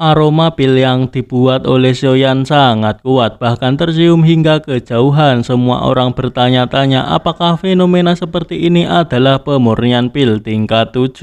Aroma pil yang dibuat oleh Xiaoyan sangat kuat, bahkan tercium hingga kejauhan. Semua orang bertanya-tanya apakah fenomena seperti ini adalah pemurnian pil tingkat 7.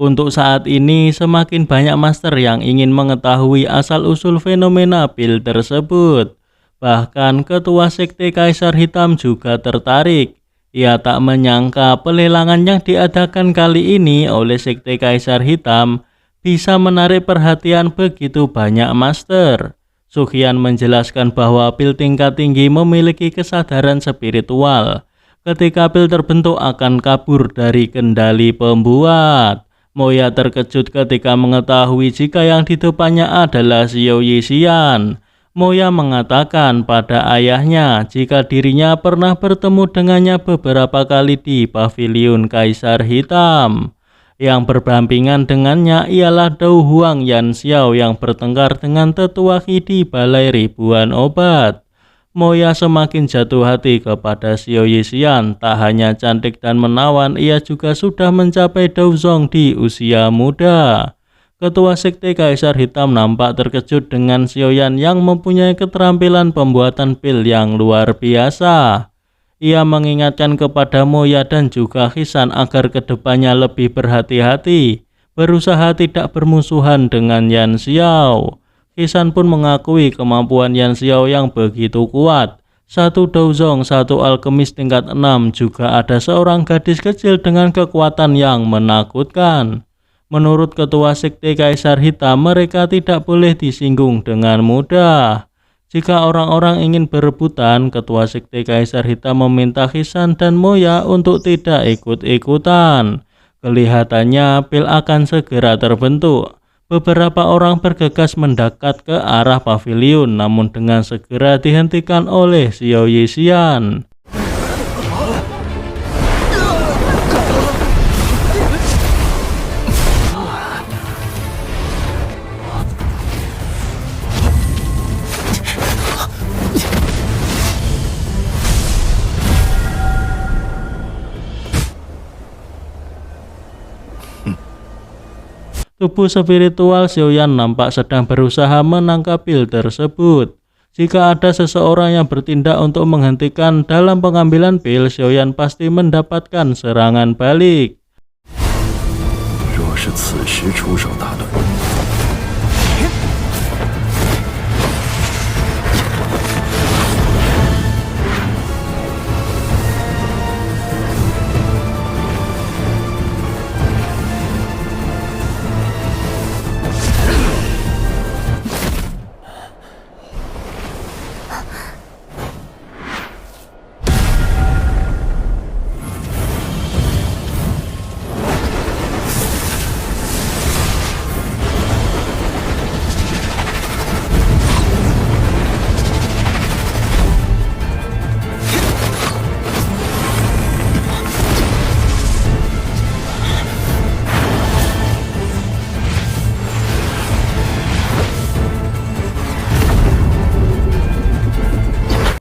Untuk saat ini, semakin banyak master yang ingin mengetahui asal-usul fenomena pil tersebut. Bahkan ketua sekte Kaisar Hitam juga tertarik. Ia tak menyangka pelelangan yang diadakan kali ini oleh sekte Kaisar Hitam bisa menarik perhatian begitu banyak master. Sughian menjelaskan bahwa pil tingkat tinggi memiliki kesadaran spiritual. Ketika pil terbentuk akan kabur dari kendali pembuat. Moya terkejut ketika mengetahui jika yang di depannya adalah Xiao Yixian. Moya mengatakan pada ayahnya jika dirinya pernah bertemu dengannya beberapa kali di paviliun Kaisar Hitam. Yang berdampingan dengannya ialah Dou Huang Yan Xiao yang bertengkar dengan tetua Qi di Balai Ribuan Obat. Moya semakin jatuh hati kepada Xiao Yixian. Tak hanya cantik dan menawan, ia juga sudah mencapai Daozong di usia muda. Ketua sekte Kaisar Hitam nampak terkejut dengan Xiaoyan yang mempunyai keterampilan pembuatan pil yang luar biasa. Ia mengingatkan kepada Moya dan juga Qisan agar kedepannya lebih berhati-hati, berusaha tidak bermusuhan dengan Yan Xiao. Qisan pun mengakui kemampuan Yan Xiao yang begitu kuat. Satu Daozong, satu alkemis tingkat 6, juga ada seorang gadis kecil dengan kekuatan yang menakutkan. Menurut ketua sekte Kaisar Hitam, mereka tidak boleh disinggung dengan mudah. Jika orang-orang ingin berebutan, ketua sekte Kaisar Hitam meminta Qisan dan Moya untuk tidak ikut-ikutan. Kelihatannya pil akan segera terbentuk. Beberapa orang bergegas mendekat ke arah paviliun, namun dengan segera dihentikan oleh Xiao Yixian. Tubuh spiritual Xiaoyan nampak sedang berusaha menangkap pil tersebut. Jika ada seseorang yang bertindak untuk menghentikan dalam pengambilan pil, Xiaoyan pasti mendapatkan serangan balik.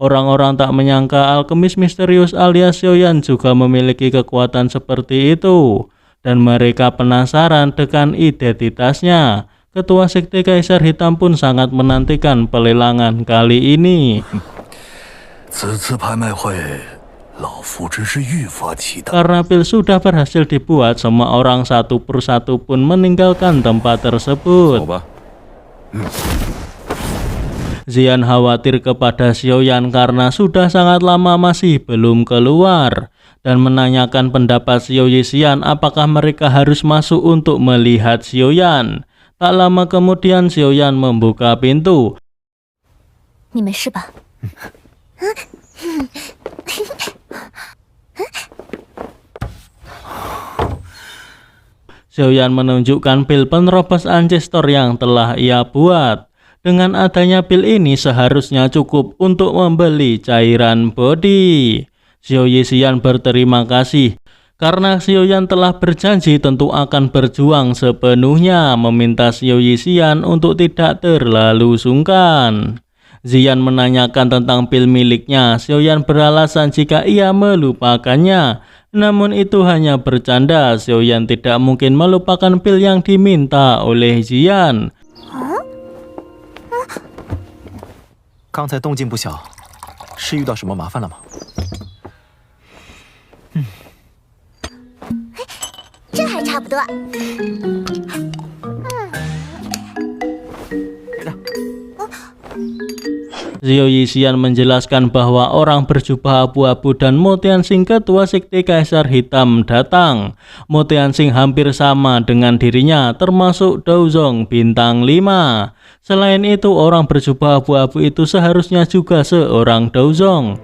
Orang-orang tak menyangka alkemis misterius alias Xiaoyan juga memiliki kekuatan seperti itu. Dan mereka penasaran dengan identitasnya. Ketua sekte Kaisar Hitam pun sangat menantikan pelelangan kali ini. Karena pil sudah berhasil dibuat, semua orang satu persatu pun meninggalkan tempat tersebut. Xian khawatir kepada Xiaoyan karena sudah sangat lama masih belum keluar dan menanyakan pendapat Xiao Yixian apakah mereka harus masuk untuk melihat Xiaoyan. Tak lama kemudian Xiaoyan membuka pintu. Xiaoyan menunjukkan pil penerobos ancestor yang telah ia buat. Dengan adanya pil ini seharusnya cukup untuk membeli cairan body. Xiao Yixian berterima kasih karena Xiaoyan telah berjanji tentu akan berjuang sepenuhnya, meminta Xiao Yixian untuk tidak terlalu sungkan. Xian menanyakan tentang pil miliknya. Xiaoyan beralasan jika ia melupakannya. Namun itu hanya bercanda. Xiaoyan tidak mungkin melupakan pil yang diminta oleh Xian. 刚才动静不小，是遇到什么麻烦了吗？这还差不多。Xiao Yixian menjelaskan bahwa orang berjubah abu-abu dan Mo Tianxing ketua sekte Kaisar Hitam datang. Mo Tianxing hampir sama dengan dirinya, termasuk Daozong bintang 5. Selain itu, orang berjubah abu-abu itu seharusnya juga seorang Daozong.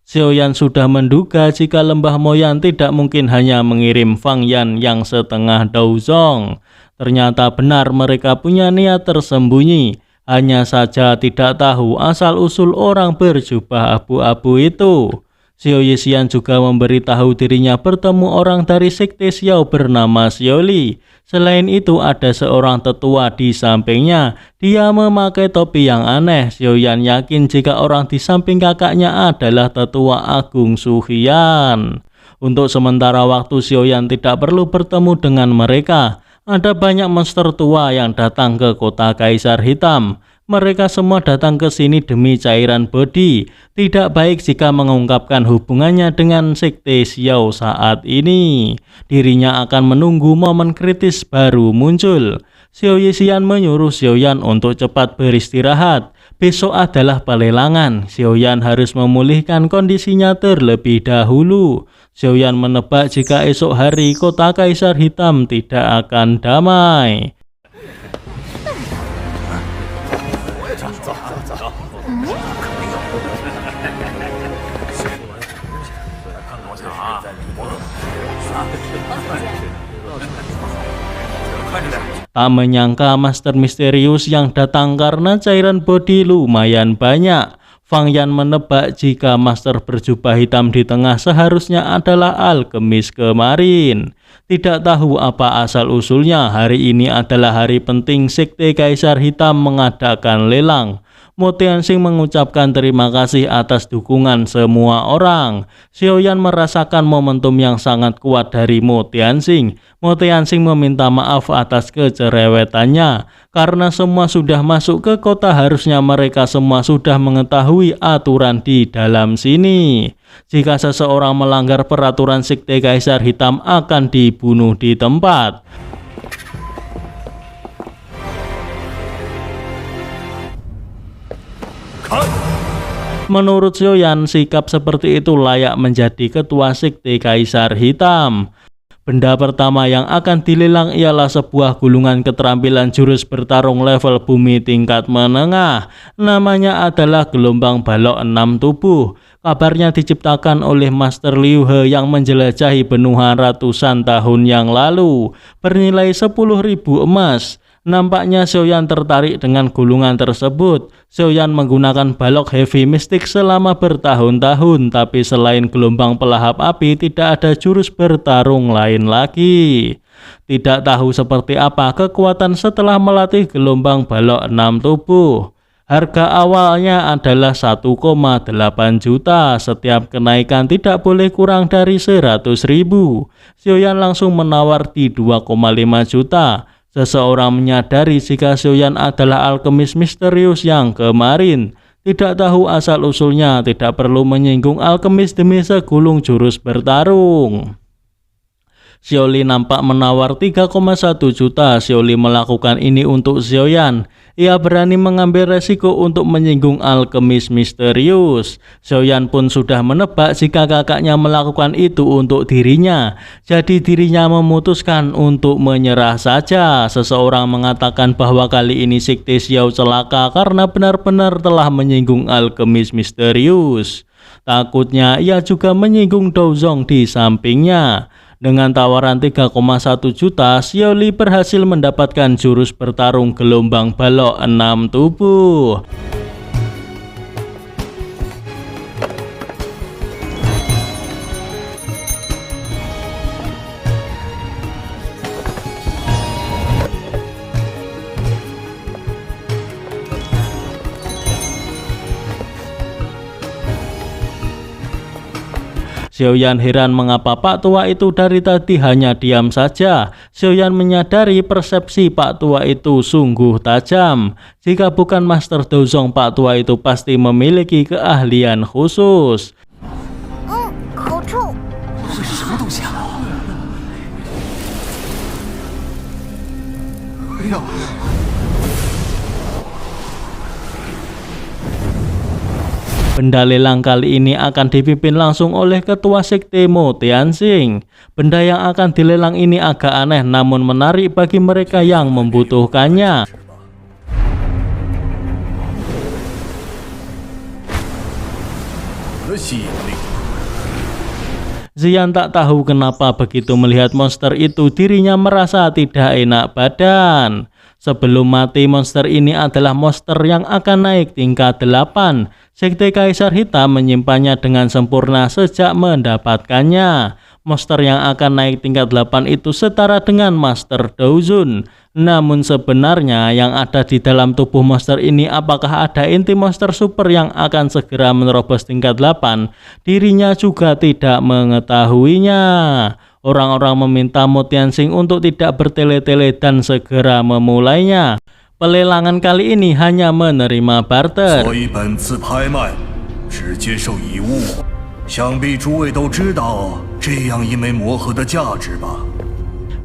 Xiao Yan sudah menduga jika Lembah Moyan tidak mungkin hanya mengirim Fang Yan yang setengah Daozong. Ternyata benar mereka punya niat tersembunyi, hanya saja tidak tahu asal-usul orang berjubah abu-abu itu. Xiao Yixian juga memberitahu dirinya bertemu orang dari sekte Xiao bernama Xiao Li. Selain itu ada seorang tetua di sampingnya, dia memakai topi yang aneh. Xiao Yan yakin jika orang di samping kakaknya adalah tetua Agung Su Hian. Untuk sementara waktu Xiao Yan tidak perlu bertemu dengan mereka. Ada banyak monster tua yang datang ke kota Kaisar Hitam. Mereka semua datang ke sini demi cairan bodi. Tidak baik jika mengungkapkan hubungannya dengan sekte Xiao saat ini. Dirinya akan menunggu momen kritis baru muncul. Xiao Yixian menyuruh Xiao Yan untuk cepat beristirahat. Besok adalah pelelangan. Xiao Yan harus memulihkan kondisinya terlebih dahulu. Xiao Yan menebak jika esok hari kota Kaisar Hitam tidak akan damai. Tak menyangka Master Misterius yang datang karena cairan bodi lumayan banyak. Fang Yan menebak jika Master berjubah hitam di tengah seharusnya adalah alkemis kemarin. Tidak tahu apa asal-usulnya, hari ini adalah hari penting sekte Kaisar Hitam mengadakan lelang. Mo Tianxing mengucapkan terima kasih atas dukungan semua orang. Xiao Yan merasakan momentum yang sangat kuat dari Mo Tianxing. Mo Tianxing meminta maaf atas kecerewetannya. Karena semua sudah masuk ke kota, harusnya mereka semua sudah mengetahui aturan di dalam sini. Jika seseorang melanggar peraturan sekte Kaisar Hitam akan dibunuh di tempat. Menurut Xiao Yan, sikap seperti itu layak menjadi ketua sekte Kaisar Hitam. Benda pertama yang akan dilelang ialah sebuah gulungan keterampilan jurus bertarung level bumi tingkat menengah. Namanya adalah gelombang balok 6 tubuh. Kabarnya diciptakan oleh Master Liu He yang menjelajahi benua ratusan tahun yang lalu. Bernilai 10.000 emas. Nampaknya Xiao Yan tertarik dengan gulungan tersebut. Xiao Yan menggunakan balok heavy mystic selama bertahun-tahun, tapi selain gelombang pelahap api tidak ada jurus bertarung lain lagi. Tidak tahu seperti apa kekuatan setelah melatih gelombang balok 6 tubuh. Harga awalnya adalah 1,8 juta. Setiap kenaikan tidak boleh kurang dari 100.000. Xiao Yan langsung menawar di 2,5 juta. Seseorang menyadari jika Xiao Yan adalah alkemis misterius yang kemarin. Tidak tahu asal-usulnya, tidak perlu menyinggung alkemis demi segulung jurus bertarung. Xiao Li nampak menawar 3,1 juta. Xiao Li melakukan ini untuk Xiao Yan. Ia berani mengambil resiko untuk menyinggung alkemis misterius. Xiao Yan pun sudah menebak jika kakaknya melakukan itu untuk dirinya. Jadi dirinya memutuskan untuk menyerah saja. Seseorang mengatakan bahwa kali ini sekte Xiao celaka karena benar-benar telah menyinggung alkemis misterius. Takutnya ia juga menyinggung Daozong di sampingnya. Dengan tawaran 3,1 juta, Xiao Li berhasil mendapatkan jurus bertarung gelombang balok 6 tubuh. Xiaoyan heran mengapa Pak Tua itu dari tadi hanya diam saja. Xiaoyan menyadari persepsi Pak Tua itu sungguh tajam. Jika bukan Master Douzong, Pak Tua itu pasti memiliki keahlian khusus. 口臭。这是什么东西啊？哎呀！ Benda lelang kali ini akan dipimpin langsung oleh Ketua Sekte Mo Tianxing. Benda yang akan dilelang ini agak aneh namun menarik bagi mereka yang membutuhkannya. Xian tak tahu kenapa begitu melihat monster itu dirinya merasa tidak enak badan. Sebelum mati, monster ini adalah monster yang akan naik tingkat 8. Sekte Kaisar Hitam menyimpannya dengan sempurna sejak mendapatkannya. Monster yang akan naik tingkat 8 itu setara dengan Master Douzong. Namun sebenarnya yang ada di dalam tubuh monster ini, apakah ada inti monster super yang akan segera menerobos tingkat 8? Dirinya juga tidak mengetahuinya. Orang-orang meminta Mo Tianxing untuk tidak bertele-tele dan segera memulainya. Pelelangan kali ini hanya menerima barter.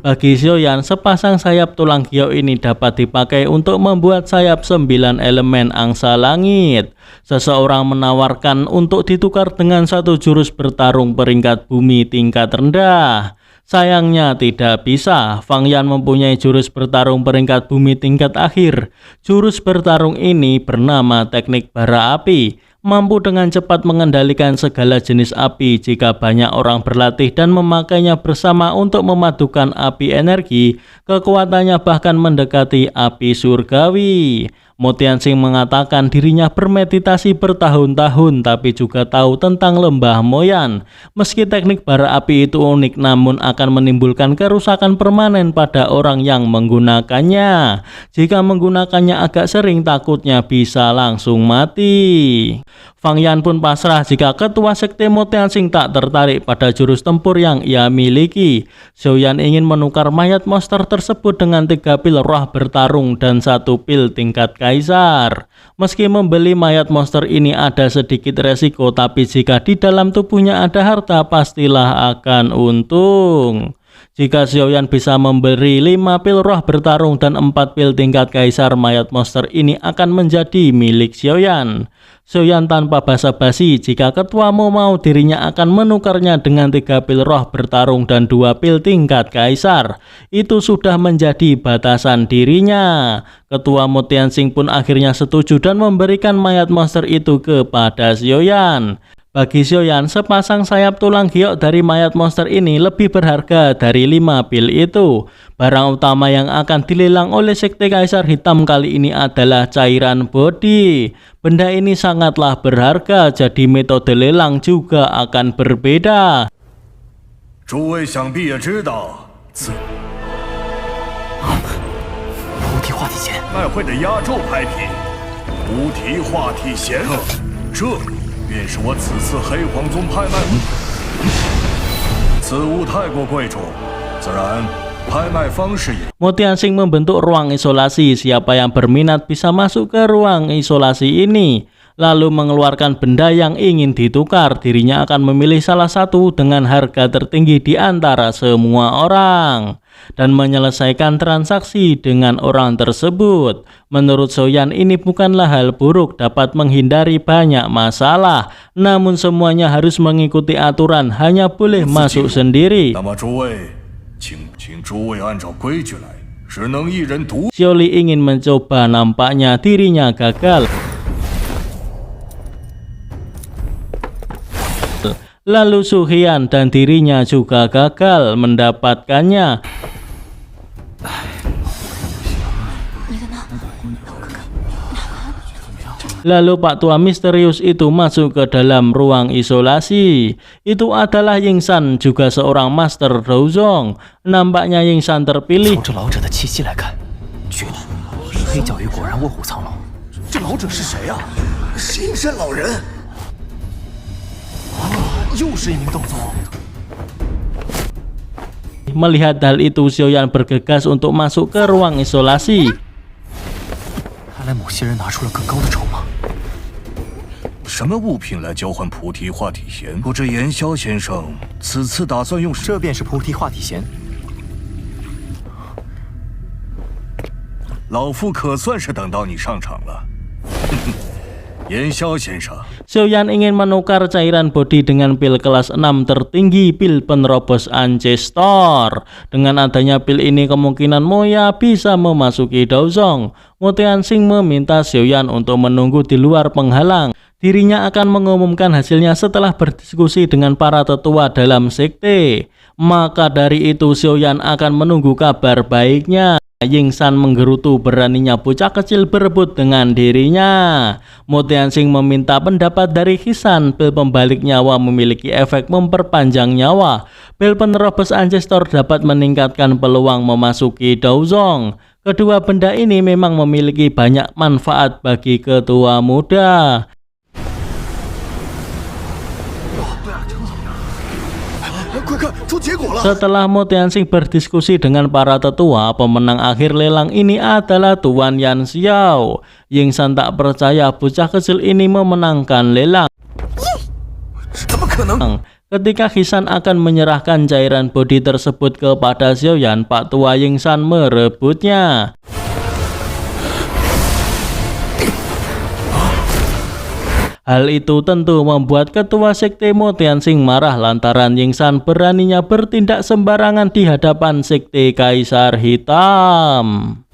Bagi Xiaoyan, sepasang sayap tulang giok ini dapat dipakai untuk membuat sayap 9 elemen angsa langit. Seseorang menawarkan untuk ditukar dengan satu jurus bertarung peringkat bumi tingkat rendah. Sayangnya tidak bisa. Fang Yan mempunyai jurus bertarung peringkat bumi tingkat akhir. Jurus bertarung ini bernama teknik bara api. Mampu dengan cepat mengendalikan segala jenis api jika banyak orang berlatih dan memakainya bersama untuk memadukan api energi. Kekuatannya bahkan mendekati api surgawi. Mo Tianxing mengatakan dirinya bermeditasi bertahun-tahun tapi juga tahu tentang lembah Moyan. Meski teknik bara api itu unik namun akan menimbulkan kerusakan permanen pada orang yang menggunakannya. Jika menggunakannya agak sering takutnya bisa langsung mati. Fang Yan pun pasrah jika Ketua Sekte Mo Tianxing tak tertarik pada jurus tempur yang ia miliki. Xiaoyan ingin menukar mayat monster tersebut dengan 3 pil roh bertarung dan 1 pil tingkat Kaisar. Meski membeli mayat monster ini ada sedikit resiko, tapi jika di dalam tubuhnya ada harta pastilah akan untung. Jika Xiaoyan bisa memberi 5 pil roh bertarung dan 4 pil tingkat Kaisar, mayat monster ini akan menjadi milik Xiaoyan. Xiaoyan tanpa basa-basi, jika Ketua Mo mau dirinya akan menukarnya dengan 3 pil roh bertarung dan 2 pil tingkat Kaisar. Itu sudah menjadi batasan dirinya. Ketua Mo Tianxing pun akhirnya setuju dan memberikan mayat monster itu kepada Xiaoyan. Bagi Xiaoyan, sepasang sayap tulang giok dari mayat monster ini lebih berharga dari 5 pil itu. Barang utama yang akan dilelang oleh Sekte Kaisar Hitam kali ini adalah cairan bodi. Benda ini sangatlah berharga, jadi metode lelang juga akan berbeda. 诸位想必也知道，无题化体弦，卖会的压轴拍品，无题化体弦，这便是我此次黑黄宗拍卖物。此物太过贵重，自然拍卖方式也。 Mo Tianxing membentuk ruang isolasi. Siapa yang berminat bisa masuk ke ruang isolasi ini, lalu mengeluarkan benda yang ingin ditukar. Dirinya akan memilih salah satu dengan harga tertinggi di antara semua orang dan menyelesaikan transaksi dengan orang tersebut. Menurut Xiaoyan, ini bukanlah hal buruk, dapat menghindari banyak masalah. Namun semuanya harus mengikuti aturan, hanya boleh masuk sendiri. 那么诸位，请诸位按照规矩来，只能一人独。 Xiaoli ingin mencoba, nampaknya dirinya gagal. Lalu Su Hian dan dirinya juga gagal mendapatkannya. Lalu Pak Tua misterius itu masuk ke dalam ruang isolasi. Itu adalah Yingsan, juga seorang Master Douzong. Nampaknya Yingsan terpilih. 从这老者的气息来看，确定黑角鱼果然卧虎藏龙。这老者是谁啊？是阴山老人。又是一名洞宗。 Melihat hal itu, Xiaoyan bergegas untuk masuk ke ruang isolasi. 看来某些人拿出了更高的筹码。什么物品来交换菩提化体弦？不知岩霄先生此次打算用什？这便是菩提化体弦。老夫可算是等到你上场了。岩霄先生， Xiaoyan ingin menukar cairan bodi dengan pil kelas 6 tertinggi, pil penerobos ancestor. Dengan adanya pil ini kemungkinan Moya bisa memasuki Daozong. Mo Tianxing meminta Xiaoyan untuk menunggu di luar penghalang. Dirinya akan mengumumkan hasilnya setelah berdiskusi dengan para tetua dalam sekte. Maka dari itu Xiaoyan akan menunggu kabar baiknya. Yingsan menggerutu beraninya bocah kecil berebut dengan dirinya. Mo Tianxing meminta pendapat dari Hisan. Pil pembalik nyawa memiliki efek memperpanjang nyawa. Pil penerobos ancestor dapat meningkatkan peluang memasuki Daozong. Kedua benda ini memang memiliki banyak manfaat bagi ketua muda. Setelah Mo Tianxing berdiskusi dengan para tetua, pemenang akhir lelang ini adalah Tuan Yan Xiao. Yingsan tak percaya bocah kecil ini memenangkan lelang. Ketika Hisan akan menyerahkan cairan bodi tersebut kepada Xiaoyan, Pak Tua Yingsan merebutnya. Hal itu tentu membuat ketua sekte Mo Tianxing marah lantaran Yingsan beraninya bertindak sembarangan di hadapan sekte Kaisar Hitam.